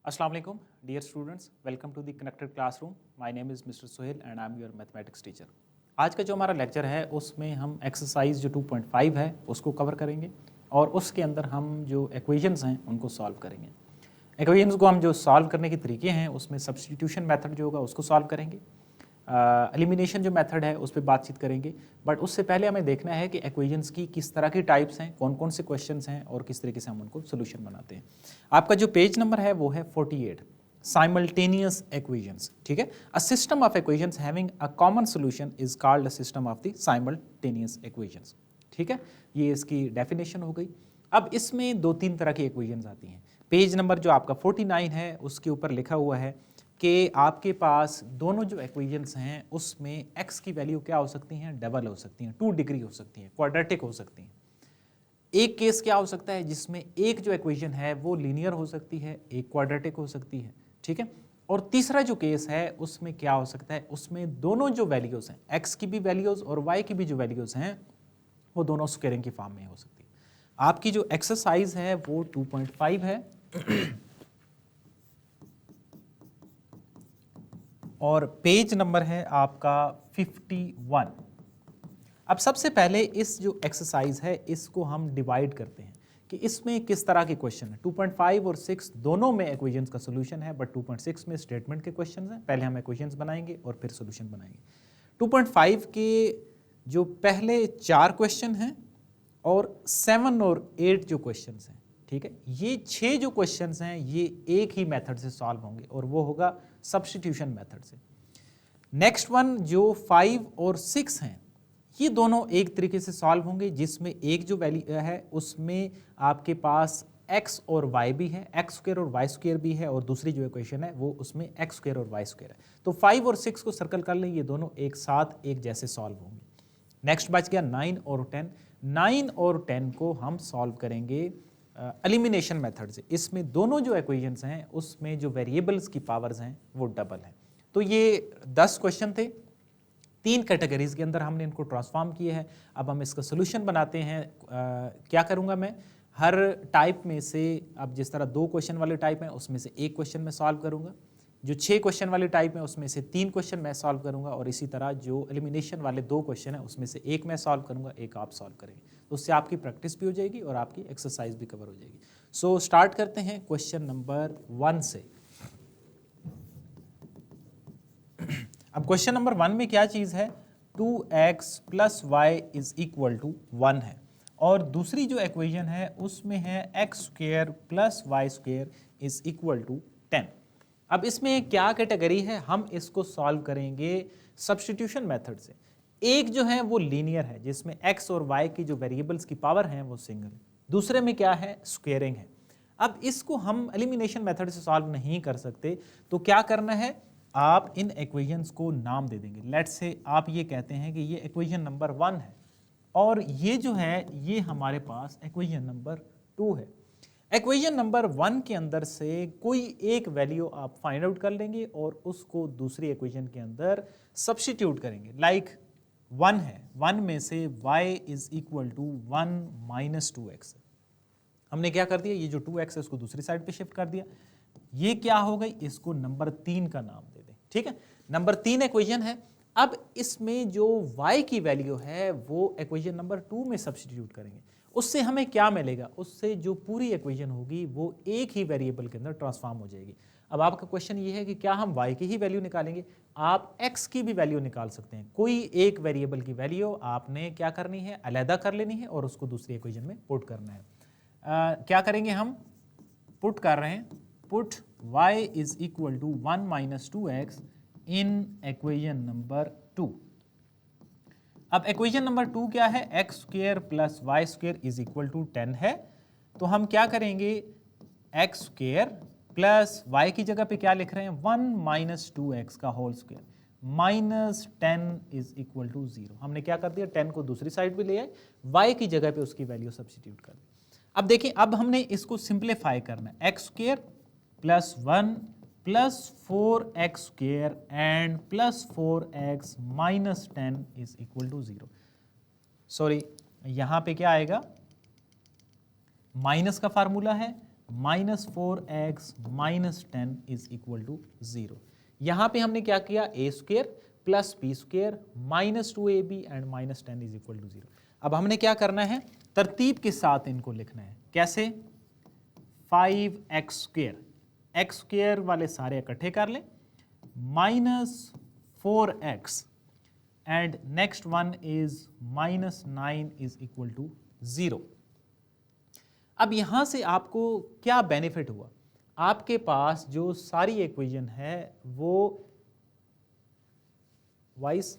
Assalamu alaikum, dear students. Welcome to the connected classroom. My name is Mr. Sohail and I am your mathematics teacher. आज का जो हमारा lecture है उसमें हम एक्सरसाइज जो 2.5 है उसको कवर करेंगे और उसके अंदर हम जो इक्वेशंस हैं उनको सॉल्व करेंगे। इक्वेशंस को हम जो सॉल्व करने के तरीके हैं उसमें सब्स्टिट्यूशन मेथड जो होगा उसको सॉल्व करेंगे, एलिमिनेशन जो मेथड है उस पर बातचीत करेंगे। बट उससे पहले हमें देखना है कि इक्वेशंस की किस तरह की टाइप्स हैं, कौन कौन से क्वेश्चंस हैं और किस तरीके से हम उनको सोल्यूशन बनाते हैं। आपका जो पेज नंबर है वो है 48, साइमल्टेनियस इक्वेशंस। ठीक है, a system of equations having a common solution is called a system of the simultaneous equations. ठीक है, ये इसकी डेफिनेशन हो गई। अब इसमें दो तीन तरह की इक्वेशंस आती हैं। पेज नंबर जो आपका 49 है उसके ऊपर लिखा हुआ है कि आपके पास दोनों जो इक्वेशंस हैं उसमें x की वैल्यू क्या हो सकती हैं, डबल हो सकती हैं, 2 डिग्री हो सकती हैं, क्वाड्रेटिक हो सकती हैं। एक केस क्या हो सकता है जिसमें एक जो इक्वेशन है वो लीनियर हो सकती है, एक क्वाड्रेटिक हो सकती है। ठीक है, और तीसरा जो केस है उसमें क्या हो सकता है, उसमें दोनों जो वैल्यूज हैं, x की भी वैल्यूज और y की भी जो वैल्यूज हैं वो दोनों स्क्वायरिंग की फॉर्म में हो सकती है। आपकी जो एक्सरसाइज है वो 2.5 है और पेज नंबर है आपका 51। अब सबसे पहले इस जो एक्सरसाइज है इसको हम डिवाइड करते हैं कि इसमें किस तरह के क्वेश्चन है। 2.5 और 6 दोनों में इक्वेशंस का सोल्यूशन है, बट 2.6 में स्टेटमेंट के क्वेश्चंस हैं। पहले हम इक्वेशंस बनाएंगे और फिर सोल्यूशन बनाएंगे। 2.5 के जो पहले 4 क्वेश्चन हैं और 7 और 8 जो क्वेश्चंस हैं, ठीक है, ये 6 जो क्वेश्चंस हैं ये एक ही मेथड से सॉल्व होंगे और वो होगा सब्स्टिट्यूशन मेथड से। नेक्स्ट वन जो 5 और 6 हैं ये दोनों एक तरीके से सॉल्व होंगे जिसमें एक जो वैल्यू है उसमें आपके पास x और y भी है, x स्क्वायर और y स्क्वायर भी है, और दूसरी जो इक्वेशन है वो उसमें x स्क्वायर और y स्क्वायर है। तो 5 और 6 को सर्कल कर लें, ये दोनों एक साथ एक जैसे सॉल्व होंगे। नेक्स्ट बच गया 9 और 10। 9 और 10 को हम सॉल्व करेंगे एलिमिनेशन मेथड से। इसमें दोनों जो इक्वेशंस हैं उसमें जो वेरिएबल्स की पावर्स हैं वो डबल हैं। तो ये 10 क्वेश्चन थे, 3 कैटेगरीज के अंदर हमने इनको ट्रांसफॉर्म किए हैं। अब हम इसका सोल्यूशन बनाते हैं। क्या करूंगा मैं, हर टाइप में से, अब जिस तरह 2 क्वेश्चन वाले टाइप हैं उसमें से एक क्वेश्चन मैं सॉल्व करूंगा, जो 6 क्वेश्चन वाले टाइप है उसमें से 3 क्वेश्चन मैं सॉल्व करूंगा, और इसी तरह जो एलिमिनेशन वाले 2 क्वेश्चन है उसमें से एक मैं सॉल्व करूंगा, एक आप सॉल्व करेंगे। तो उससे आपकी प्रैक्टिस भी हो जाएगी और आपकी एक्सरसाइज भी कवर हो जाएगी। सो स्टार्ट करते हैं क्वेश्चन नंबर 1 से। अब क्वेश्चन नंबर 1 में क्या चीज है, 2x plus Y is equal to 1 है, और दूसरी जो इक्वेशन है उसमें है x square plus Y square is equal to 10। अब इसमें क्या कैटेगरी है, हम इसको सॉल्व करेंगे सब्स्टिट्यूशन मेथड से। एक जो है वो लीनियर है जिसमें x और y की जो वेरिएबल्स की पावर है वो सिंगल है, दूसरे में क्या है, स्क्वेयरिंग है। अब इसको हम एलिमिनेशन मेथड से सॉल्व नहीं कर सकते, तो क्या करना है, आप इन इक्वेशंस को नाम दे देंगे। लेट्स से आप ये कहते हैं कि ये इक्वेशन नंबर 1 है और ये जो है ये हमारे पास इक्वेशन नंबर 2 है। इक्वेशन नंबर 1 के अंदर से कोई एक वैल्यू आप फाइंड आउट कर लेंगे और उसको दूसरी इक्वेशन के अंदर सब्स्टिट्यूट करेंगे। लाइक 1 है, 1 में से y is equal to 1 minus 2x। हमने क्या कर दिया, ये जो 2x है उसको दूसरी साइड पे शिफ्ट कर दिया। ये क्या हो गई, इसको नंबर 3 का नाम दे दें। ठीक है, नंबर 3 इक्वेशन है। अब इसमें जो y की वैल्यू है वो इक्वेशन नंबर 2 में सब्स्टिट्यूट करेंगे। उससे हमें क्या मिलेगा, उससे जो पूरी इक्वेशन होगी वो एक ही वेरिएबल के अंदर ट्रांसफॉर्म हो जाएगी। अब आपका क्वेश्चन ये है कि क्या हम y की ही वैल्यू निकालेंगे, आप x की भी वैल्यू निकाल सकते हैं। कोई एक वेरिएबल की वैल्यू आपने क्या करनी है, अलहदा कर लेनी है और उसको दूसरी इक्वेशन में पुट करना है। क्या करेंगे हम, पुट कर रहे हैं, put y is equal to 1 minus 2x in equation number 2। अब इक्वेशन नंबर 2 क्या है, x square plus Y square is equal to 10 है। तो हम क्या करेंगे, x स्क्वायर प्लस y की जगह पे क्या लिख रहे हैं, 1 माइनस 2x का whole square minus 10 is equal to 0। हमने क्या कर दिया, 10 को दूसरी साइड पे ले आए, y की जगह पे उसकी वैल्यू सब्स्टिट्यूट कर दी। अब देखिए, अब हमने इसको सिंप्लीफाई करना है, x square plus 1 plus 4x square and plus 4x minus 10 is equal to 0। Sorry, यहां पे क्या आएगा, माइनस का फार्मूला है, -4x -10 इज इक्वल टू 0। यहाँ पे हमने क्या किया, a square plus b square -2ab and -10 is equal to 0। अब हमने क्या करना है, तरतीब के साथ इनको लिखना है। कैसे, 5x स्क्वेयर, x स्क्वेयर वाले सारे इकट्ठे कर लें, -4x and next one is -9 is equal to 0। अब यहां से आपको क्या बेनिफिट हुआ, आपके पास जो सारी इक्वेशन है वो वाइस,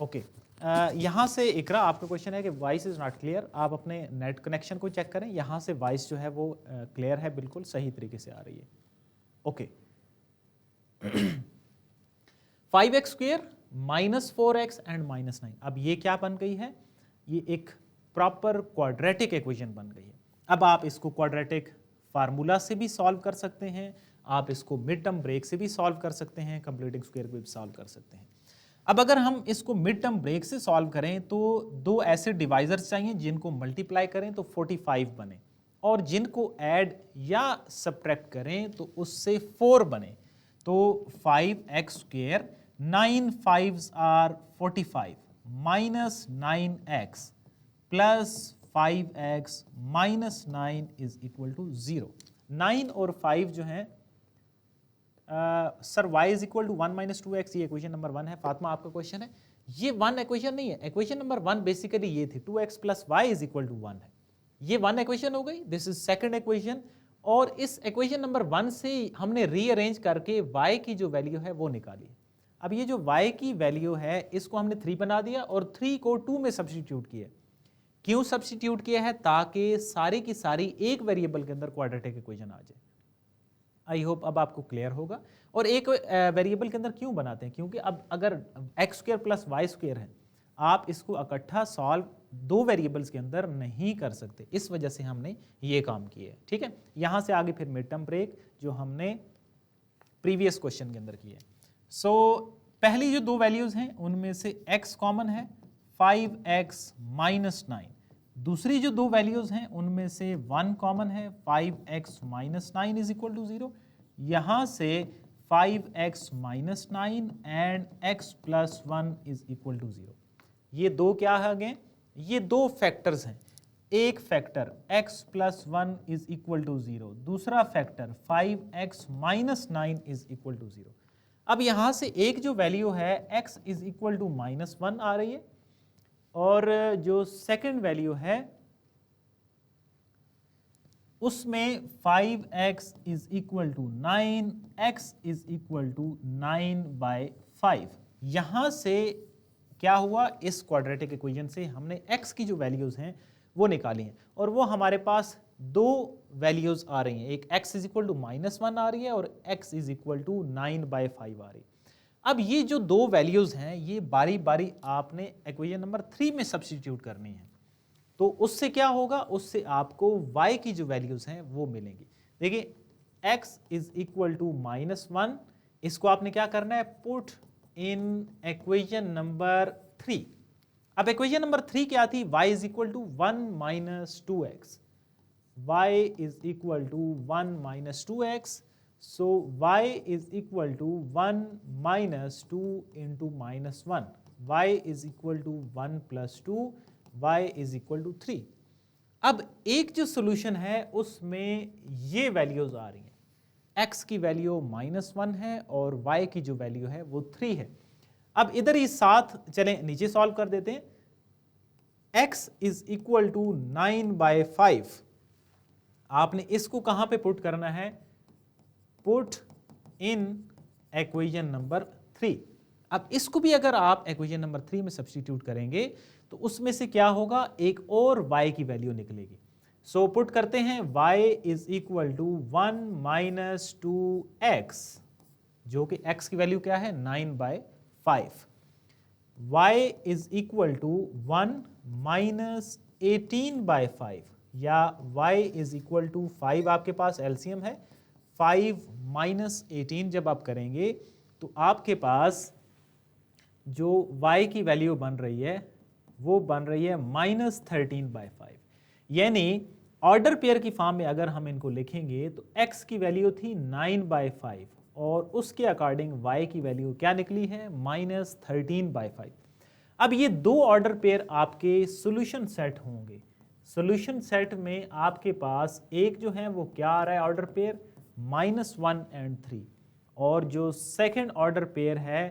ओके, यहाँ से इकरा आपका क्वेश्चन है कि वॉइस इज नॉट क्लियर, आप अपने नेट कनेक्शन को चेक करें, यहाँ से वॉइस जो है वो क्लियर है, बिल्कुल सही तरीके से आ रही है। Okay, 5x square -4x and -9, अब ये क्या बन गई है, ये एक प्रॉपर क्वाड्रेटिक इक्वेशन बन गई है। अब आप इसको क्वाड्रेटिक फार्मूला से भी सॉल्व कर सकते हैं, आप इसको मिड टर्म ब्रेक से भी सॉल्व कर सकते हैं, कंप्लीटिंग स्क्वायर को भी सॉल्व कर सकते हैं। अब अगर हम इसको मिड टर्म ब्रेक से सॉल्व करें तो दो ऐसे डिवाइजर्स चाहिए जिनको मल्टीप्लाई करें तो 45 बने, और जिनको ऐड या सब्ट्रैक्ट करें तो उससे 4 बने। तो 5x square 9 5s are 45 -9x plus 5x -9 is equal to 0। 9 और 5 जो हैं sir y is equal to 1 - 2x, ये इक्वेशन नंबर 1 है। फातिमा आपका क्वेश्चन है, ये 1 इक्वेशन नहीं है, इक्वेशन नंबर 1 बेसिकली ये थी 2x plus y is equal to 1 है, ये 1 इक्वेशन हो गई, दिस इज सेकंड इक्वेशन। और इस इक्वेशन नंबर 1 से हमने रीअरेंज करके y की जो वैल्यू है वो निकाली। अब ये जो y की वैल्यू है इसको हमने 3 बना दिया और 3 को 2 में सब्स्टिट्यूट किया। क्यों सब्स्टिट्यूट किया है, ताकि सारी की सारी एक वेरिएबल के अंदर क्वाड्रेटिक इक्वेशन आ जाए। आई होप अब आपको क्लियर होगा। और एक वेरिएबल के अंदर क्यों बनाते हैं, क्योंकि अब अगर X square plus Y square है, आप इसको इकट्ठा सॉल्व दो वेरिएबल्स के अंदर नहीं कर सकते, इस वजह से हमने ये काम किया है। ठीक है, यहाँ से आगे फिर मिड टर्म ब्रेक जो हमने प्रीवियस क्वेश्चन के अंदर किया है। सो पहली जो दो वैल्यूज हैं उनमें से x कॉमन है 5x -9, दूसरी जो दो वैल्यूज हैं उनमें से 1 कॉमन है 5x -9 इज इक्वल टू 0। यहाँ से 5x -9 and x plus 1 is equal to 0। ये दो क्या है गए, ये दो फैक्टर्स हैं। एक factor x plus 1 is equal to 0, दूसरा factor 5x -9 is equal to 0। अब यहाँ से एक जो वैल्यू है x इज इक्वल टू -1 आ रही है, और जो सेकंड वैल्यू है उसमें 5x is equal to 9, x is equal to 9/5। यहां से क्या हुआ, इस क्वाड्रेटिक इक्वेशन से हमने x की जो वैल्यूज हैं वो निकाली हैं, और वो हमारे पास दो वैल्यूज आ रही हैं, एक x इज इक्वल टू -1 आ रही है और x इज इक्वल टू 9/5 आ रही है। अब ये जो दो वैल्यूज हैं ये बारी बारी आपने इक्वेशन नंबर 3 में सब्स्टिट्यूट करनी है, तो उससे क्या होगा, उससे आपको y की जो वैल्यूज हैं वो मिलेंगी। देखिए x इज इक्वल टू -1, इसको आपने क्या करना है, पुट इन इक्वेशन नंबर 3। अब इक्वेशन नंबर 3 क्या थी, y is equal to 1 - 2x, y is equal to 1 - 2x। So y is equal to 1 minus 2 into -1, y is equal to 1 plus 2, y is equal to 3। अब एक जो solution है उसमें ये values आ रही हैं, x की वैल्यू -1 है और y की जो वैल्यू है वो 3 है। अब इधर ही साथ चलें नीचे सॉल्व कर देते हैं। x is equal to 9/5, आपने इसको कहां पे पुट करना है, पुट इन इक्वेशन नंबर 3। अब इसको भी अगर आप इक्वेशन नंबर 3 में सब्स्टिट्यूट करेंगे तो उसमें से क्या होगा, एक और y की वैल्यू निकलेगी। सो पुट करते हैं, y is equal to 1 - 2x, जो कि x की वैल्यू क्या है 9/5, y इज इक्वल टू 1 - 18/5, या y इज इक्वल टू 5, आपके पास एलसीएम है, 5 - 18 जब आप करेंगे तो आपके पास जो y की वैल्यू बन रही है वो बन रही है -13/5। यानी ऑर्डर पेयर की फॉर्म में अगर हम इनको लिखेंगे तो x की वैल्यू थी 9/5 और उसके अकॉर्डिंग y की वैल्यू क्या निकली है -13/5। अब ये दो ऑर्डर पेयर आपके सॉल्यूशन सेट होंगे। सॉल्यूशन सेट में आपके पास एक जो है वो क्या आ रहा है ऑर्डर पेयर -1 एंड 3, और जो सेकंड ऑर्डर पेयर है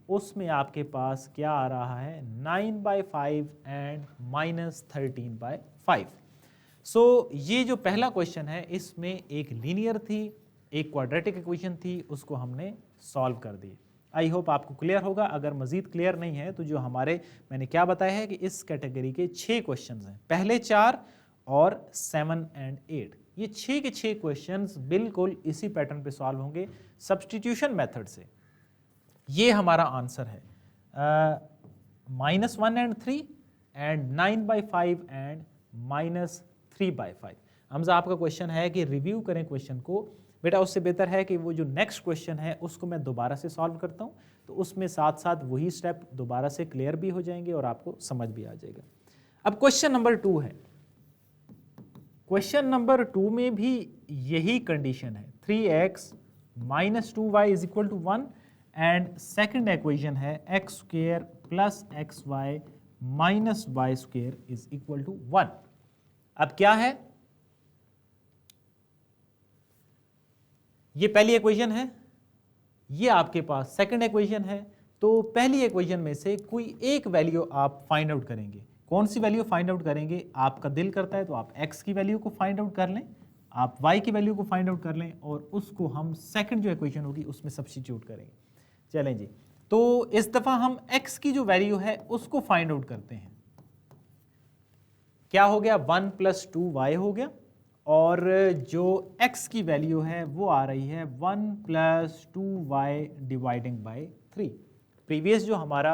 उसमें आपके पास क्या आ रहा है 9/5 एंड -13/5। सो ये जो पहला क्वेश्चन है इसमें एक लीनियर थी, एक क्वाड्रेटिक इक्वेशन थी, उसको हमने सॉल्व कर दी। आई होप आपको क्लियर होगा। अगर मजीद क्लियर नहीं है तो जो मैंने क्या बताया है कि इस कैटेगरी के 6 क्वेश्चंस हैं, पहले 4 और 7 एंड 8, ये 6 के 6 क्वेश्चंस बिल्कुल इसी पैटर्न पे सॉल्व होंगे सब्स्टिट्यूशन मेथड से। ये हमारा आंसर है -1 एंड 3 एंड 9/5 एंड -3/5। हमजा आपका क्वेश्चन है कि रिव्यू करें क्वेश्चन को। बेटा उससे बेहतर है कि वो जो नेक्स्ट क्वेश्चन है उसको मैं दोबारा से सॉल्व करता हूँ, तो उसमें साथ साथ वही स्टेप दोबारा से क्लियर भी हो जाएंगे और आपको समझ भी आ जाएगा। अब क्वेश्चन नंबर 2 है। क्वेश्चन नंबर 2 में भी यही कंडीशन है, 3x - 2y = 1 and second equation है x² + xy - y² = 1। अब क्या है, ये पहली इक्वेशन है, ये आपके पास सेकंड इक्वेशन है। तो पहली इक्वेशन में से कोई एक वैल्यू आप फाइंड आउट करेंगे। कौन सी वैल्यू फाइंड आउट करेंगे? आपका दिल करता है तो आप x की वैल्यू को फाइंड आउट कर लें, आप y की वैल्यू को फाइंड आउट कर लें और उसको हम सेकंड जो इक्वेशन होगी उसमें सब्स्टिट्यूट करेंगे। चलें जी, तो इस दफा हम x की जो वैल्यू है उसको फाइंड आउट करते हैं। क्या हो गया, 1 + 2y हो गया, और जो x की वैल्यू है वो आ रही है 1 + 2y / 3। प्रीवियस जो हमारा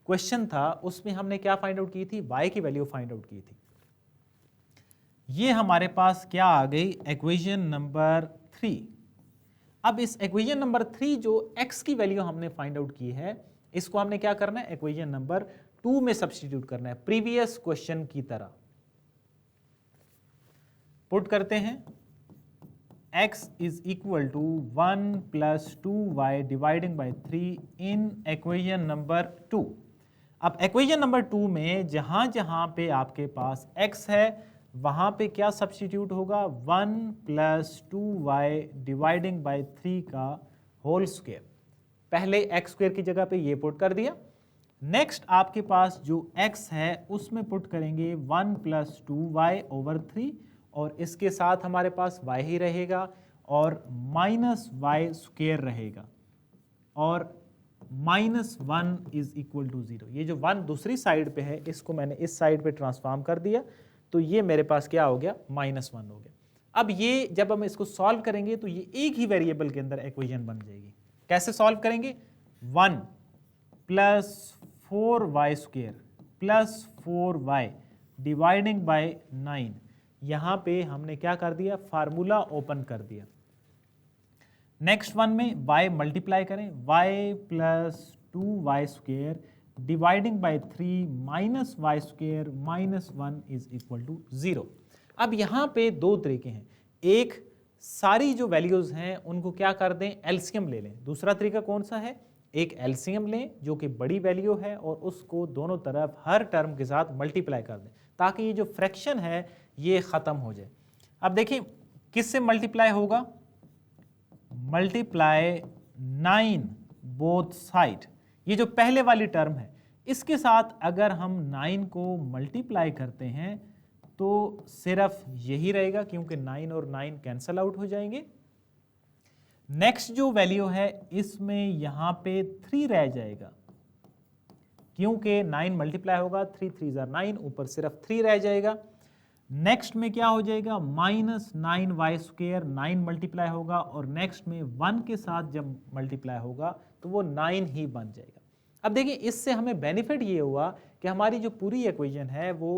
क्वेश्चन था उसमें हमने क्या फाइंड आउट की थी, y की वैल्यू फाइंड आउट की थी। ये हमारे पास क्या आ गई, इक्वेशन नंबर 3। अब इस इक्वेशन नंबर 3 जो x की वैल्यू हमने फाइंड आउट की है, इसको हमने क्या करना है, इक्वेशन नंबर 2 में सब्स्टिट्यूट करना है प्रीवियस क्वेश्चन की तरह। पुट करते हैं, x = 1 + 2y / 3 इन इक्वेशन नंबर 2। अब इक्वेशन नंबर 2 में जहां जहां पे आपके पास x है वहां पे क्या सब्स्टिट्यूट होगा, 1 + 2y / 3 का होल स्क्वायर। पहले x² की जगह पे ये पुट कर दिया। नेक्स्ट आपके पास जो x है उसमें पुट करेंगे 1 + 2y / 3, और इसके साथ हमारे पास y ही रहेगा और -y² रहेगा, और -1 = 0। ये जो 1 दूसरी साइड पे है इसको मैंने इस साइड पे ट्रांसफॉर्म कर दिया, तो ये मेरे पास क्या हो गया, -1 हो गया। अब ये जब हम इसको सॉल्व करेंगे तो ये एक ही वेरिएबल के अंदर इक्वेशन बन जाएगी। कैसे सॉल्व करेंगे, 1 + 4y² + 4y / 9, यहां पे हमने क्या कर दिया, फार्मूला ओपन कर दिया। नेक्स्ट वन में y मल्टीप्लाई करें, y + 2y² / 3 - y² - 1 = 0। अब यहां पे दो तरीके हैं, एक सारी जो वैल्यूज हैं उनको क्या कर दें, एलसीएम ले लें। दूसरा तरीका कौन सा है, एक एलसीएम लें जो कि बड़ी वैल्यू है और उसको दोनों तरफ हर टर्म के साथ मल्टीप्लाई कर दें ताकि ये जो फ्रैक्शन है ये ख़त्म हो जाए। अब देखिए किससे मल्टीप्लाई होगा, मल्टीप्लाई 9 बोथ साइड। ये जो पहले वाली टर्म है इसके साथ अगर हम 9 को मल्टीप्लाई करते हैं तो सिर्फ यही रहेगा क्योंकि 9 और 9 कैंसल आउट हो जाएंगे। नेक्स्ट जो वैल्यू है इसमें यहां पे 3 रह जाएगा क्योंकि 9 मल्टीप्लाई होगा, 3 3 = 9, ऊपर सिर्फ 3 रह जाएगा। नेक्स्ट में क्या हो जाएगा, -9y², 9 मल्टीप्लाई होगा और नेक्स्ट में 1 के साथ जब मल्टीप्लाई होगा तो वो 9 ही बन जाएगा। अब देखिए इससे हमें बेनिफिट ये हुआ कि हमारी जो पूरी इक्वेशन है वो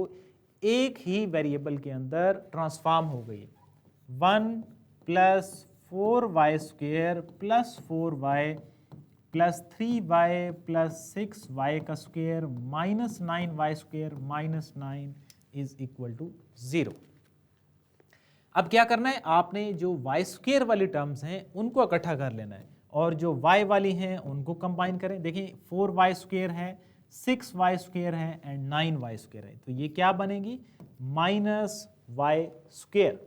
एक ही वेरिएबल के अंदर ट्रांसफॉर्म हो गई है। 1 + 4y² + 4y + 3y + 6y² - 9y² - 9 = 0। अब क्या करना है, आपने जो वाई स्क्वेयर वाली टर्म्स हैं उनको इकट्ठा कर लेना है और जो वाई वाली हैं उनको कंबाइन करें। देखिए 4y स्क्वेयर है, 6y स्क्वेयर है एंड 9y स्क्वेयर है, तो ये क्या बनेगी, -y स्क्वेयर।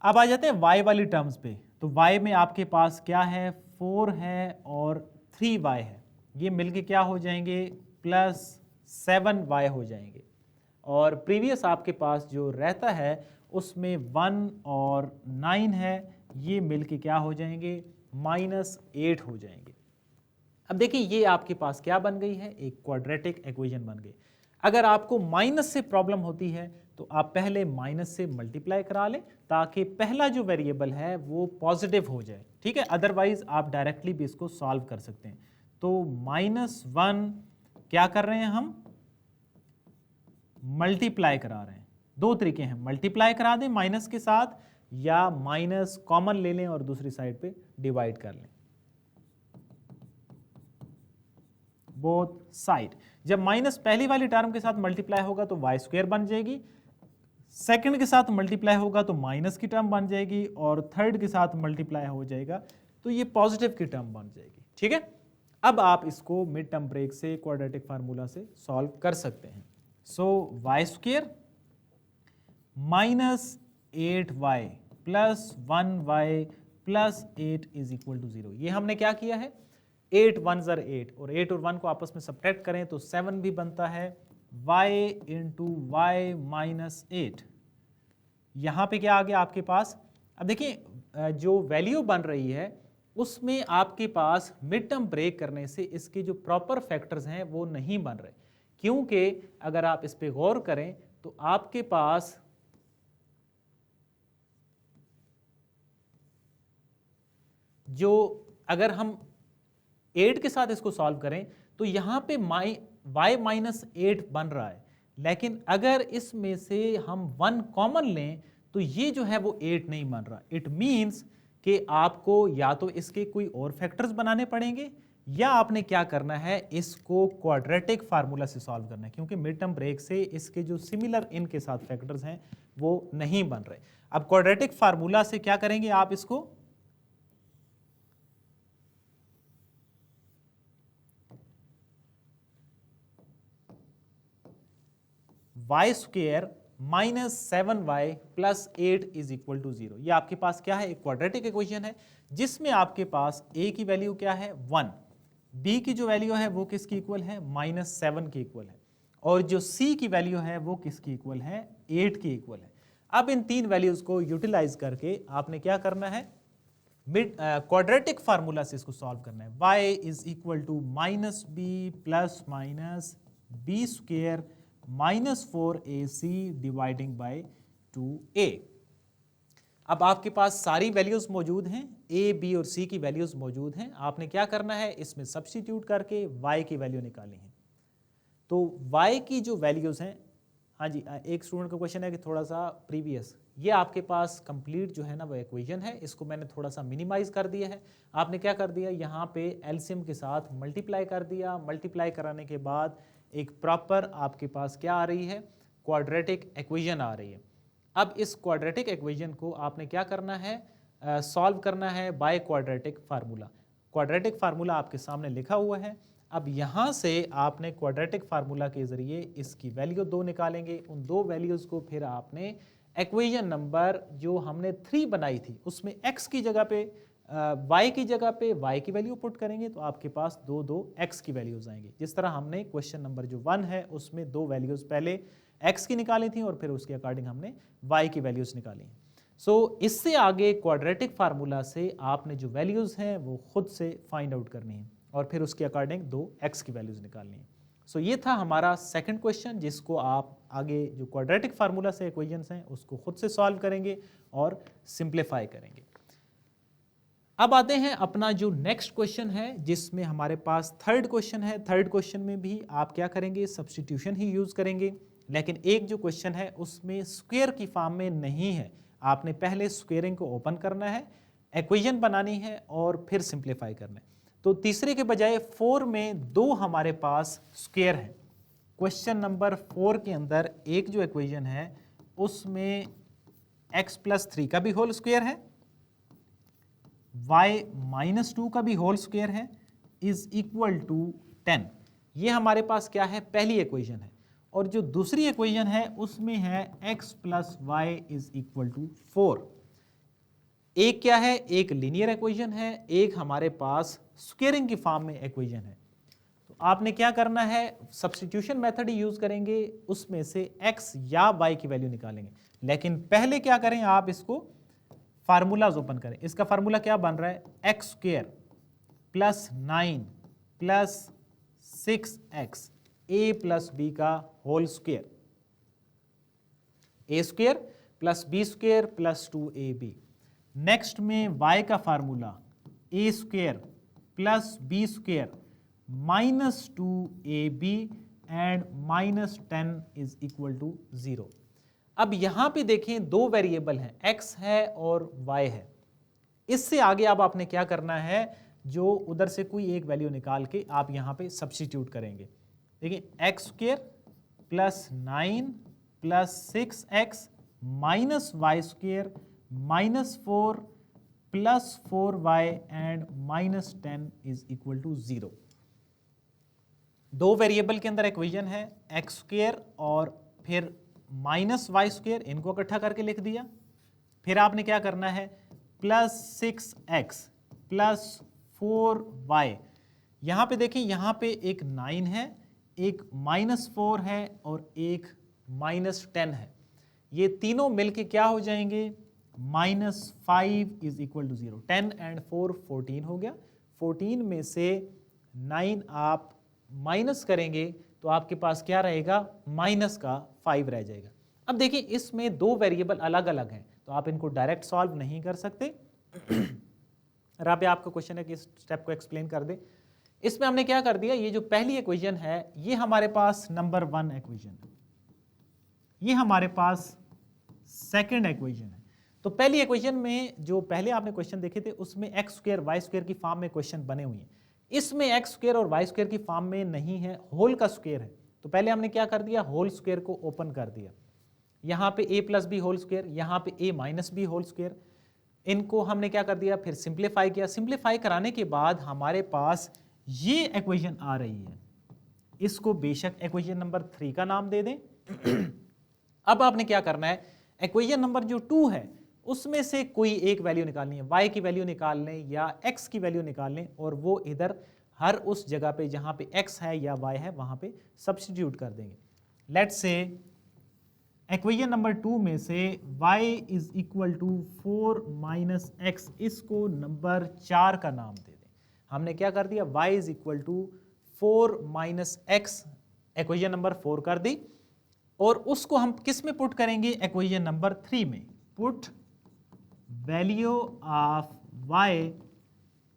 अब आ जाते हैं y वाली टर्म्स पे, तो y में आपके पास क्या है, 4 है और 3y है, ये मिलके क्या हो जाएंगे, +7y हो जाएंगे। और प्रीवियस आपके पास जो रहता है उसमें 1 और 9 है, ये मिलके क्या हो जाएंगे, -8 हो जाएंगे। अब देखिए ये आपके पास क्या बन गई है, एक क्वाड्रेटिक इक्वेशन बन गई। अगर आपको माइनस से प्रॉब्लम होती है तो आप पहले माइनस से मल्टीप्लाई करा लें ताकि पहला जो वेरिएबल है वो पॉजिटिव हो जाए, ठीक है। अदरवाइज आप डायरेक्टली भी इसको सॉल्व कर सकते हैं। तो -1 क्या कर रहे हैं हम, मल्टीप्लाई करा रहे हैं। दो तरीके हैं, मल्टीप्लाई करा दें माइनस के साथ या माइनस कॉमन ले लें और दूसरी साइड पे डिवाइड कर लें, बोथ साइड। जब माइनस पहली वाली टर्म के साथ मल्टीप्लाई होगा तो वाई स्क्वायर बन जाएगी, सेकंड के साथ मल्टीप्लाई होगा तो माइनस की टर्म बन जाएगी और थर्ड के साथ मल्टीप्लाई हो जाएगा तो ये पॉजिटिव की टर्म बन जाएगी, ठीक है। अब आप इसको मिड टर्म ब्रेक से क्वाड्रेटिक फार्मूला से सॉल्व कर सकते हैं। So Y square -8y plus 1y plus 8 is equal to 0। ये हमने क्या किया है, 8 1 ज़र 8 और 8 और 1 को आपस में सब्ट्रैक्ट करें तो 7 भी बनता है, y इंटू वाई माइनस 8। यहाँ पे क्या आ गया आपके पास, अब देखिए जो वैल्यू बन रही है उसमें आपके पास मिड टर्म ब्रेक करने से इसके जो प्रॉपर फैक्टर्स हैं वो नहीं बन रहे, क्योंकि अगर आप इस पे गौर करें तो आपके पास जो, अगर हम 8 के साथ इसको सॉल्व करें तो यहाँ पे y माइनस 8 बन रहा है, लेकिन अगर इसमें से हम 1 कॉमन लें तो ये जो है वो 8 नहीं बन रहा। इट मीन्स कि आपको या तो इसके कोई और फैक्टर्स बनाने पड़ेंगे या आपने क्या करना है, इसको क्वाड्रेटिक फार्मूला से सॉल्व करना है, क्योंकि मिड टर्म ब्रेक से इसके जो सिमिलर इनके साथ फैक्टर्स हैं वो नहीं बन रहे। अब क्वाड्रेटिक फार्मूला से क्या करेंगे आप, इसको y square -7y plus 8 is equal to 0। ये आपके पास क्या है, एक क्वाड्रेटिक इक्वेशन है जिसमें आपके पास a की वैल्यू क्या है 1, b की जो वैल्यू है वो किसकी इक्वल है, -7 की इक्वल है, और जो c की वैल्यू है वो किसकी इक्वल है, 8 की इक्वल है। अब इन तीन वैल्यूज को यूटिलाइज करके आपने क्या करना है, मिड क्वाड्रेटिक फार्मूला से इसको सॉल्व करना है। y is equal to -b plus minus b square -4ac dividing by 2a। अब आपके पास सारी वैल्यूज मौजूद हैं, a, b और c की वैल्यूज मौजूद हैं। आपने क्या करना है, इसमें सब्स्टिट्यूट करके y की वैल्यू निकालनी है। तो y की जो वैल्यूज हैं, हाँ जी, एक स्टूडेंट का क्वेश्चन है कि थोड़ा सा प्रीवियस, ये आपके पास कंप्लीट जो है ना वो इक्वेशन है, इसको मैंने थोड़ा सा मिनिमाइज कर दिया है। आपने क्या कर दिया, यहाँ पे एलसीएम के साथ मल्टीप्लाई कर दिया, मल्टीप्लाई कराने के बाद एक प्रॉपर आपके पास क्या आ रही है, क्वाड्रेटिक इक्वेशन आ रही है। अब इस क्वाड्रेटिक इक्वेशन को आपने क्या करना है, सॉल्व करना है by quadratic formula. Quadratic formula आपके सामने लिखा हुआ है। अब यहाँ से आपने क्वाड्रेटिक फार्मूला के जरिए इसकी वैल्यू 2 निकालेंगे, उन दो वैल्यूज़ को फिर आपने इक्वेशन नंबर जो हमने 3 बनाई थी उसमें x की जगह पे y की जगह पे y की वैल्यू पुट करेंगे तो आपके पास 2 x की वैल्यूज आएंगी। जिस तरह हमने क्वेश्चन नंबर जो 1 है उसमें 2 वैल्यूज पहले x की निकाली थी और फिर उसके अकॉर्डिंग हमने y की वैल्यूज निकाली हैं। सो इससे आगे क्वाड्रेटिक फार्मूला से आपने जो वैल्यूज हैं वो खुद से फाइंड आउट करनी है और फिर उसके अकॉर्डिंग 2 x की वैल्यूज निकालनी है। सो ये था हमारा सेकंड क्वेश्चन, जिसको आप आगे जो क्वाड्रेटिक फार्मूला से इक्वेशंस हैं उसको खुद से सॉल्व करेंगे और सिंप्लीफाई करेंगे। अब आते हैं अपना जो नेक्स्ट क्वेश्चन है जिसमें हमारे पास थर्ड क्वेश्चन है। थर्ड क्वेश्चन में भी आप क्या करेंगे, सब्स्टिट्यूशन ही यूज करेंगे, लेकिन एक जो क्वेश्चन है उसमें स्क्वायर की फॉर्म में नहीं है। आपने पहले स्क्वेयरिंग को ओपन करना है, इक्वेशन बनानी है और फिर सिंप्लीफाई करना है। तो तीसरे के बजाय 4 में 2 हमारे पास स्क्वायर है। क्वेश्चन नंबर 4 के अंदर एक जो इक्वेशन है उसमें x प्लस 3 का भी होल स्क्वायर है, y माइनस 2 का भी होल स्क्वायर है, इज इक्वल टू 10। ये हमारे पास क्या है, पहली इक्वेशन है। और जो दूसरी इक्वेशन है उसमें है x plus Y is equal to 4। एक क्या है, एक लीनियर इक्वेशन है, एक हमारे पास स्क्वेयरिंग की फॉर्म में इक्वेशन है। तो आपने क्या करना है, सब्स्टिट्यूशन मेथड ही यूज करेंगे, उसमें से x या y की वैल्यू निकालेंगे। लेकिन पहले क्या करें, आप इसको फार्मूलाज ओपन करें। इसका फार्मूला क्या बन रहा है, X square plus 9 plus 6x a plus B का whole square, A square plus B square plus 2ab। Next में y का formula A square plus B square minus 2ab and minus 10 is equal to 0। अब यहां पे देखें दो variable हैं, x है और y है। इससे आगे अब आपने क्या करना है, जो उधर से कोई एक वैल्यू निकाल के आप यहां पे सब्स्टिट्यूट करेंगे। देखिए x square plus 9 plus 6x minus y square minus 4 plus 4y and minus 10 is equal to 0। दो वेरिएबल के अंदर इक्वेशन है, एक्स स्क्वेयर और फिर माइनस वाई स्क्वेयर, इनको इकट्ठा करके लिख दिया। फिर आपने क्या करना है, प्लस 6x प्लस 4y। यहां पे देखिए, यहां पे एक 9 है, एक माइनस 4 है और एक माइनस 10 है। ये तीनों मिलके क्या हो जाएंगे, minus 5 is equal to 0। 10 and 4 14 हो गया। 14 में से 9 आप माइनस करेंगे तो आपके पास क्या रहेगा, माइनस का 5 रह जाएगा। अब देखिए इसमें दो वेरिएबल अलग अलग हैं, तो आप इनको डायरेक्ट सॉल्व नहीं कर सकते। राबे आपका क्वेश्चन है कि इस स्टेप को एक्सप्लेन कर दे। इसमें हमने क्या कर दिया, ये जो पहली इक्वेशन है ये हमारे पास नंबर 1 इक्वेशन है, ये हमारे पास सेकंड इक्वेशन है। तो पहली इक्वेशन में जो पहले आपने क्वेश्चन देखे थे उसमें एक्स स्क्वायर वाई स्क्वायर की फॉर्म में क्वेश्चन बने हुए हैं। इसमें एक्स स्क्वायर और वाई स्क्वायर की फॉर्म में नहीं है, होल का स्क्वायर है। तो पहले हमने क्या कर दिया, होल स्क्वायर को ओपन कर दिया। यहाँ पे a plus b whole square, यहाँ पे a minus b whole square, इनको हमने क्या कर दिया, फिर सिंप्लीफाई किया। सिंप्लीफाई कराने के बाद हमारे पास ये इक्वेशन आ रही है, इसको बेशक इक्वेशन नंबर 3 का नाम दे दें। अब आपने क्या करना है, इक्वेशन नंबर जो 2 है उसमें से कोई एक वैल्यू निकालनी है, y की वैल्यू निकाल लें या x की वैल्यू निकाल लें, और वो इधर हर उस जगह पे जहां पे x है या y है वहां पे सब्स्टिट्यूट कर देंगे। लेट्स से इक्वेशन नंबर 2 में से y is equal to 4 minus x, इसको नंबर 4 का नाम दे दें। हमने क्या कर दिया, y is equal to 4 minus x, equation number 4 कर दी, और उसको हम किस में पुट करेंगे, इक्वेशन नंबर 3 में। Put value of y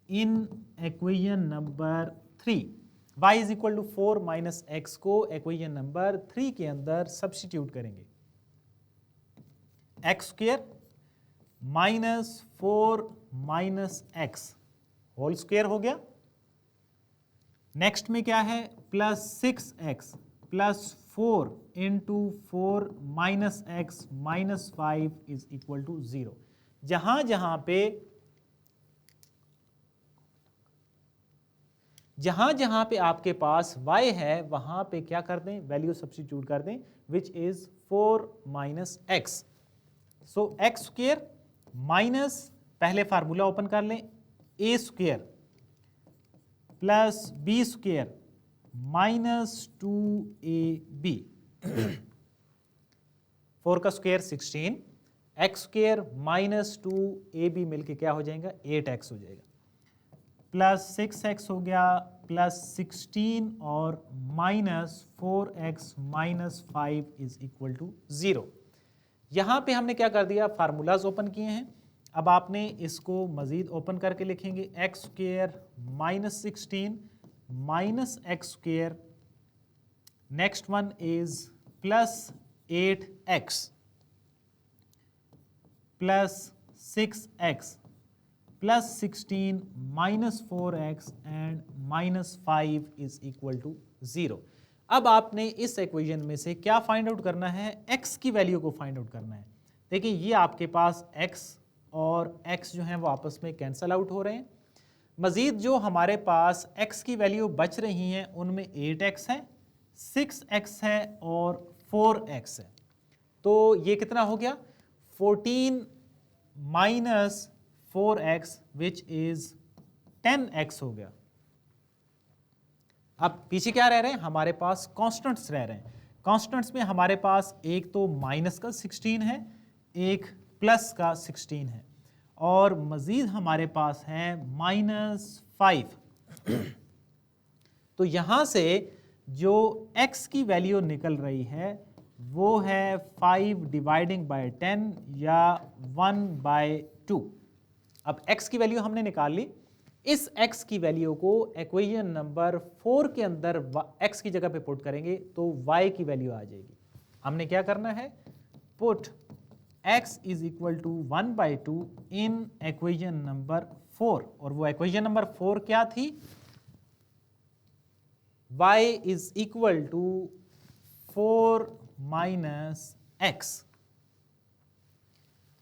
in equation number 3, y is equal to 4 minus x को इक्वेशन नंबर 3 के अंदर सब्स्टिट्यूट करेंगे। X square minus 4 minus x whole square हो गया। नेक्स्ट में क्या है, plus 6x plus 4 into 4 minus x minus 5 is equal to 0। जहां जहां पे आपके पास y है वहां पे क्या कर दें, वैल्यू सब्स्टिट्यूट कर दें, which is 4 minus X. So X square minus, पहले फार्मूला ओपन कर लें, A square plus B square minus 2ab, 4 का square 16, x square minus 2ab मिलके क्या हो जाएगा, 8x हो जाएगा, प्लस 6x हो गया, प्लस 16 और minus 4x minus 5 is equal to 0। यहां पे हमने क्या कर दिया, फार्मूलाज ओपन किए हैं। अब आपने इसको मजीद ओपन करके लिखेंगे, x square minus 16 minus x square, next one is plus 8x plus 6x plus 16 minus 4x and minus 5 is equal to 0। अब आपने इस इक्वेशन में से क्या फाइंड आउट करना है, x की वैल्यू को फाइंड आउट करना है। देखिए ये आपके पास x और x जो है वो आपस में कैंसल आउट हो रहे हैं। मजीद जो हमारे पास x की वैल्यू बच रही हैं उनमें 8x है, 6x है और 4x है। तो ये कितना हो गया, 14 minus 4x which is 10x हो गया। अब पीछे क्या रह रहे हैं, हमारे पास कॉन्स्टेंट्स रह रहे हैं। कॉन्स्टेंट्स में हमारे पास एक तो माइनस का 16 है, एक प्लस का 16 है और मजीद हमारे पास है -5। तो यहां से जो x की वैल्यू निकल रही है वो है 5 डिवाइडिंग बाय 10 या 1/2। अब x की वैल्यू हमने निकाल ली। इस x की वैल्यू को इक्वेशन नंबर 4 के अंदर x की जगह पे पुट करेंगे तो y की वैल्यू आ जाएगी। हमने क्या करना है, put x is equal to 1/2 in equation number 4। और वो इक्वेशन नंबर 4 क्या थी, y is equal to 4 minus x।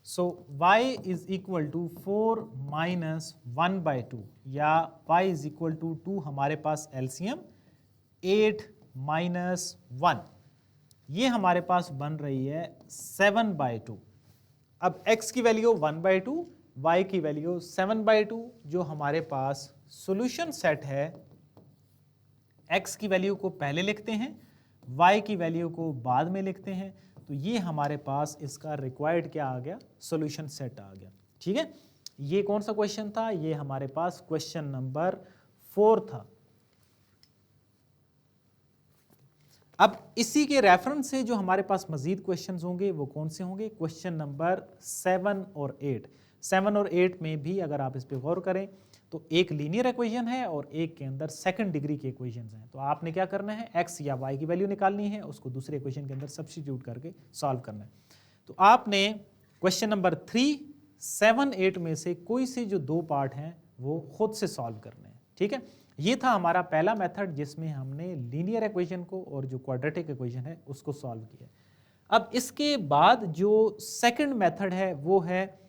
So y is equal to 4 minus 1/2 या y इज इक्वल टू 2, हमारे पास एलसीएम 8 माइनस 1, ये हमारे पास बन रही है 7/2। अब x की वैल्यू 1/2, y की वैल्यू 7/2। जो हमारे पास सॉल्यूशन सेट है, x की वैल्यू को पहले लिखते हैं, y की वैल्यू को बाद में लिखते हैं। तो ये हमारे पास इसका रिक्वायर्ड क्या आ गया, सॉल्यूशन सेट आ गया। ठीक है, ये कौन सा क्वेश्चन था, ये हमारे पास क्वेश्चन नंबर 4 था। अब इसी के रेफरेंस से जो हमारे पास मजीद क्वेश्चंस होंगे वो कौन से होंगे, क्वेश्चन नंबर 7 और 8। 7 और 8 में भी अगर आप इस पे गौर करें तो एक लीनियर इक्वेशन है और एक के अंदर सेकंड डिग्री के इक्वेशंस हैं। तो आपने क्या करना है, x या y की वैल्यू निकालनी है, उसको दूसरे इक्वेशन के अंदर सब्स्टिट्यूट करके सॉल्व करना है। तो आपने क्वेश्चन नंबर 3, 7, 8 में से कोई से जो दो पार्ट हैं वो खुद से सॉल्व करने हैं। ठीक है, ये था हमारा पहला मेथड जिसमें हमने लीनियर इक्वेशन को और जो क्वाड्रेटिक इक्वेशन है उसको सॉल्व किया। अब इसके बाद जो सेकंड मेथड है वो है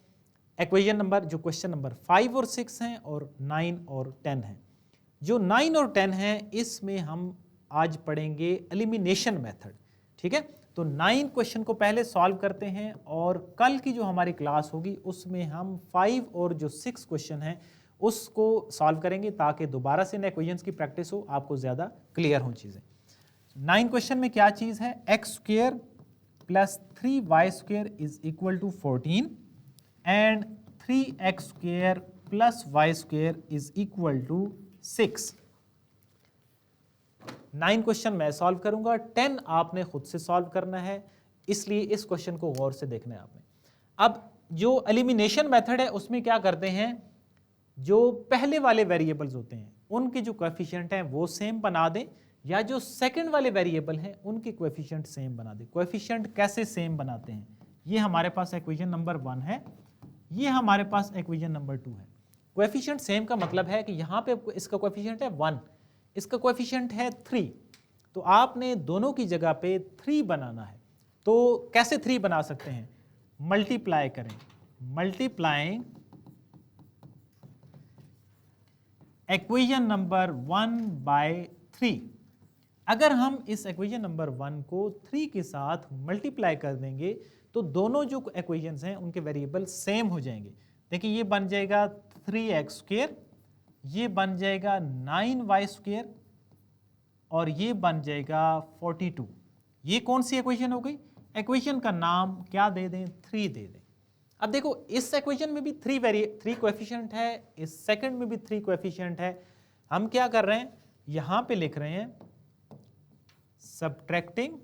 इक्वेशन नंबर, जो क्वेश्चन नंबर 5 और 6 हैं और 9 और 10 हैं। जो 9 और 10 हैं इसमें हम आज पढ़ेंगे एलिमिनेशन मेथड। ठीक है, तो 9 क्वेश्चन को पहले सॉल्व करते हैं और कल की जो हमारी क्लास होगी उसमें हम 5 और जो 6 क्वेश्चन हैं उसको सॉल्व करेंगे ताकि दोबारा से इन इक्वेशंस की प्रैक्टिस हो, आपको ज़्यादा क्लियर हो चीज़ें। 9 क्वेश्चन में क्या चीज़ है, x square plus 3y square is equal to 14 and 3x square plus y square is equal to 6। 9 question मैं सॉल्व करूंगा, 10 आपने खुद से सॉल्व करना है, इसलिए इस क्वेश्चन को गौर से देखना है आपने। अब जो एलिमिनेशन मेथड है उसमें क्या करते हैं, जो पहले वाले वेरिएबल्स होते हैं उनके जो कोएफिशिएंट हैं वो सेम बना दें, या जो सेकंड वाले वेरिएबल हैं उनके कोएफिशिएंट सेम बना दें। कोएफिशिएंट कैसे सेम बनाते हैं, ये हमारे पास इक्वेशन नंबर 1 है, ये हमारे पास इक्वेशन नंबर 2 है। कोएफिशिएंट सेम का मतलब है कि यहाँ पे इसका कोएफिशिएंट है 1, इसका कोएफिशिएंट है 3, तो आपने दोनों की जगह पे 3 बनाना है। तो कैसे 3 बना सकते हैं, मल्टीप्लाई करें, मल्टीप्लाइंग इक्वेशन नंबर 1 बाय 3। अगर हम इस इक्वेशन नंबर 1 को 3 के साथ मल्टीप्लाई कर देंगे तो दोनों जो इक्वेशंस हैं उनके वेरिएबल सेम हो जाएंगे। देखिए ये बन जाएगा 3x स्क्वायर, ये बन जाएगा 9y स्क्वायर और ये बन जाएगा 42। ये कौन सी इक्वेशन हो गई, इक्वेशन का नाम क्या दे दें, 3 दे दें। अब देखो इस इक्वेशन में भी 3 कोएफिशिएंट है, इस सेकंड में भी 3 कोएफिशिएंट है। हम क्या कर रहे हैं, यहां पे लिख रहे हैं subtracting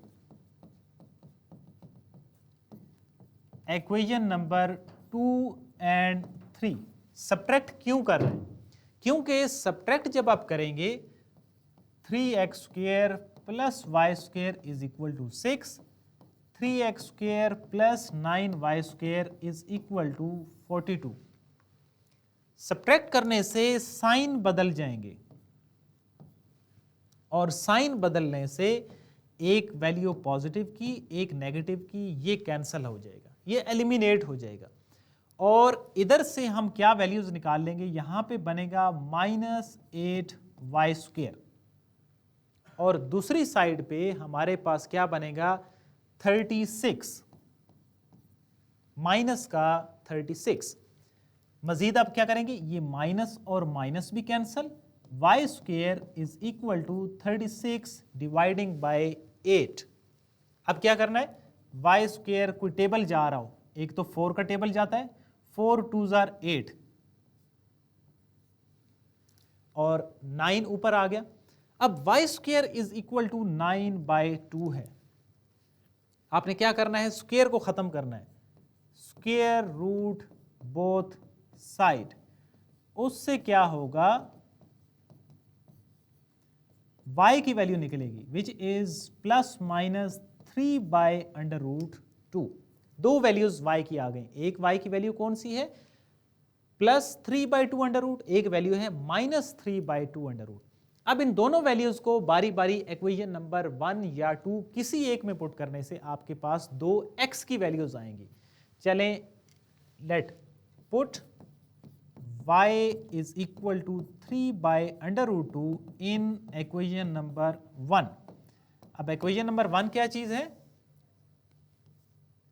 equation number 2 and 3। Subtract क्यों कर रहे हैं, क्योंकि सबट्रैक्ट जब आप करेंगे 3x square plus y square is equal to 6, 3x square plus 9y square is equal to 42। Subtract करने से साइन बदल जाएंगे, और साइन बदलने से एक वैल्यू पॉजिटिव की एक नेगेटिव की ये कैंसल हो जाएगा, ये एलिमिनेट हो जाएगा। और इधर से हम क्या वैल्यूज निकाल लेंगे, यहां पे बनेगा -8y², और दूसरी साइड पे हमारे पास क्या बनेगा 36, माइनस का 36। मजीद अब क्या करेंगे, ये माइनस और माइनस भी cancel, y² is equal to 36 dividing by 8। अब क्या करना है, y², कोई टेबल जा रहा हो, एक तो 4 का टेबल जाता है, 4 2s are 8 और 9 ऊपर आ गया। अब y² इज इक्वल टू 9/2 है। आपने क्या करना है, स्क्वायर को खत्म करना है, स्क्वायर रूट बोथ साइड, उससे क्या होगा y की वैल्यू निकलेगी विच इज ±3/√2। दो वैल्यूज y की आ गई, एक y की वैल्यू कौन सी है +3/2√, एक वैल्यू है -3/2√। अब इन दोनों वैल्यूज को बारी बारी इक्वेशन नंबर 1 या 2 किसी एक में पुट करने से आपके पास दो x की वैल्यूज आएंगी। चलें, let put y is equal to 3/√2 in equation number 1। अब इक्वेशन नंबर 1 क्या चीज है,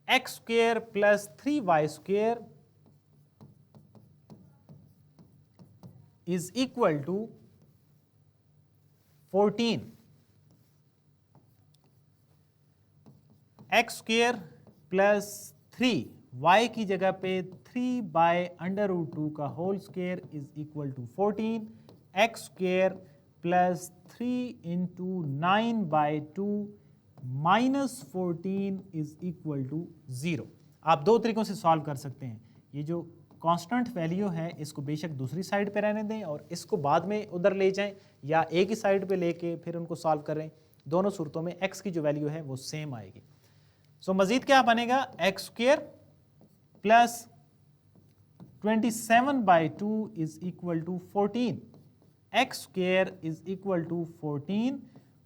x² + 3y² is equal to 14। x² + 3, y की जगह पे 3/√2 का whole square is equal to 14। x² + 3 × 9/2 -14 is equal to 0। आप दो तरीकों से सॉल्व कर सकते हैं। ये जो कांस्टेंट वैल्यू है इसको बेशक दूसरी साइड पे रहने दें और इसको बाद में उधर ले जाएं, या एक ही साइड पे लेके फिर उनको सॉल्व करें। दोनों सूरतों में x की जो वैल्यू है वो सेम आएगी। सो मजीद क्या बनेगा, x² + 27/2 is equal to 14। x² is equal to 14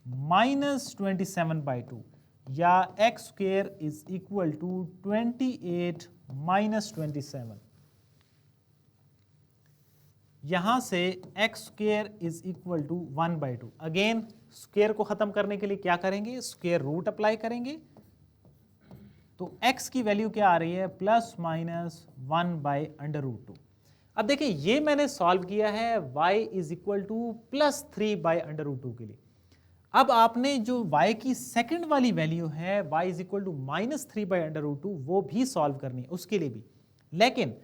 -27/2, या x² इज इक्वल टू 28 -27। यहां से x² is equal to 1/2। Again square को खत्म करने के लिए क्या करेंगे, स्क्वायर रूट अप्लाई करेंगे, तो x की वैल्यू क्या आ रही है ±1/√2। अब देखिए ये मैंने सॉल्व किया है y इज इक्वल टू +3/√2 के लिए। अब आपने जो y की सेकंड वाली वैल्यू है y इज इक्वल टू -3/√2 वो भी सॉल्व करनी है उसके लिए भी, लेकिन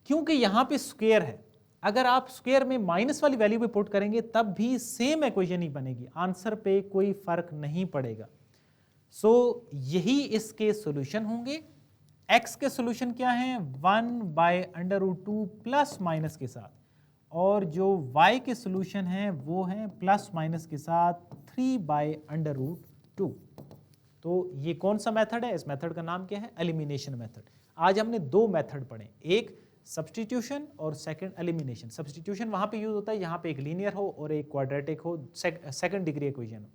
क्योंकि यहां पे स्क्वायर है, अगर आप स्क्वायर में माइनस वाली वैल्यू पे पुट करेंगे तब भी सेम इक्वेशन ही बनेगी, आंसर पे कोई फर्क नहीं पड़ेगा। सो यही इसके सॉल्यूशन होंगे। x के सॉल्यूशन क्या हैं, 1/√2 प्लस माइनस के साथ, और जो y के सॉल्यूशन हैं वो हैं प्लस माइनस के साथ 3/√2। तो ये कौन सा मेथड है, इस मेथड का नाम क्या है, एलिमिनेशन मेथड। आज हमने दो मेथड पढ़े, एक सब्स्टिट्यूशन और सेकंड एलिमिनेशन। सब्स्टिट्यूशन वहां पे यूज होता है यहाँ पे एक लीनियर हो और एक क्वाड्रेटिक हो, सेकंड डिग्री इक्वेशन हो,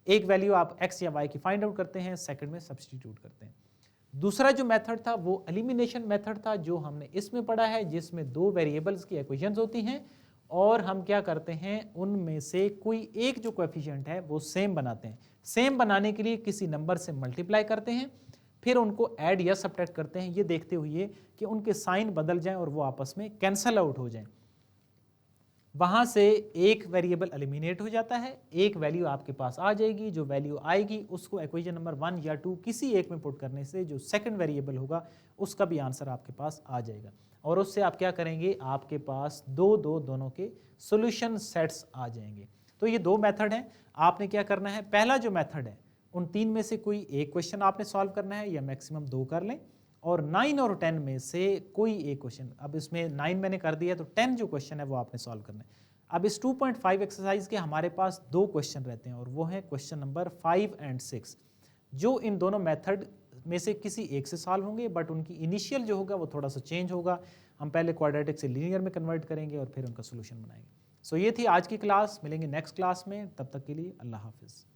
एक वैल्यू आप x या y की फाइंड आउट करते हैं, सेकंड में सब्स्टिट्यूट करते हैं। दूसरा जो मेथड था वो एलिमिनेशन मेथड था जो हमने इसमें पढ़ा है, जिसमें दो वेरिएबल्स की इक्वेशंस होती हैं और हम क्या करते हैं उनमें से कोई एक जो कोएफिशिएंट है वो सेम बनाते हैं। सेम बनाने के लिए किसी नंबर से मल्टीप्लाई करते हैं, फिर उनको ऐड या सब्ट्रैक्ट करते हैं, ये देखते हुए कि उनके साइन बदल जाएं और वो आपस में कैंसल आउट हो जाएं। वहां से एक वेरिएबल एलिमिनेट हो जाता है, एक वैल्यू आपके पास आ जाएगी, जो वैल्यू आएगी उसको इक्वेशन नंबर 1 या 2 किसी एक में पुट करने से जो सेकंड वेरिएबल होगा उसका भी आंसर आपके पास आ जाएगा, और उससे आप क्या करेंगे, आपके पास दोनों के सॉल्यूशन सेट्स आ जाएंगे। तो ये दो मेथड हैं। आपने क्या करना है, पहला जो मेथड है उन तीन में से कोई एक क्वेश्चन आपने सॉल्व करना है, या मैक्सिमम दो कर लें, और 9 और 10 में से कोई एक क्वेश्चन, अब इसमें 9 मैंने कर दिया तो 10 जो क्वेश्चन है वो आपने सॉल्व करना है। अब इस 2.5 एक्सरसाइज के हमारे पास दो क्वेश्चन रहते हैं और वो है क्वेश्चन नंबर 5 और 6, जो इन दोनों मेथड में से किसी एक से सॉल्व होंगे, बट उनकी इनिशियल जो होगा वो थोड़ा सा चेंज होगा। हम पहले क्वाड्रेटिक से लीनियर में कन्वर्ट करेंगे और फिर उनका सोल्यूशन बनाएंगे। सो ये थी आज की क्लास, मिलेंगे नेक्स्ट क्लास में, तब तक के लिए अल्लाह हाफिज़।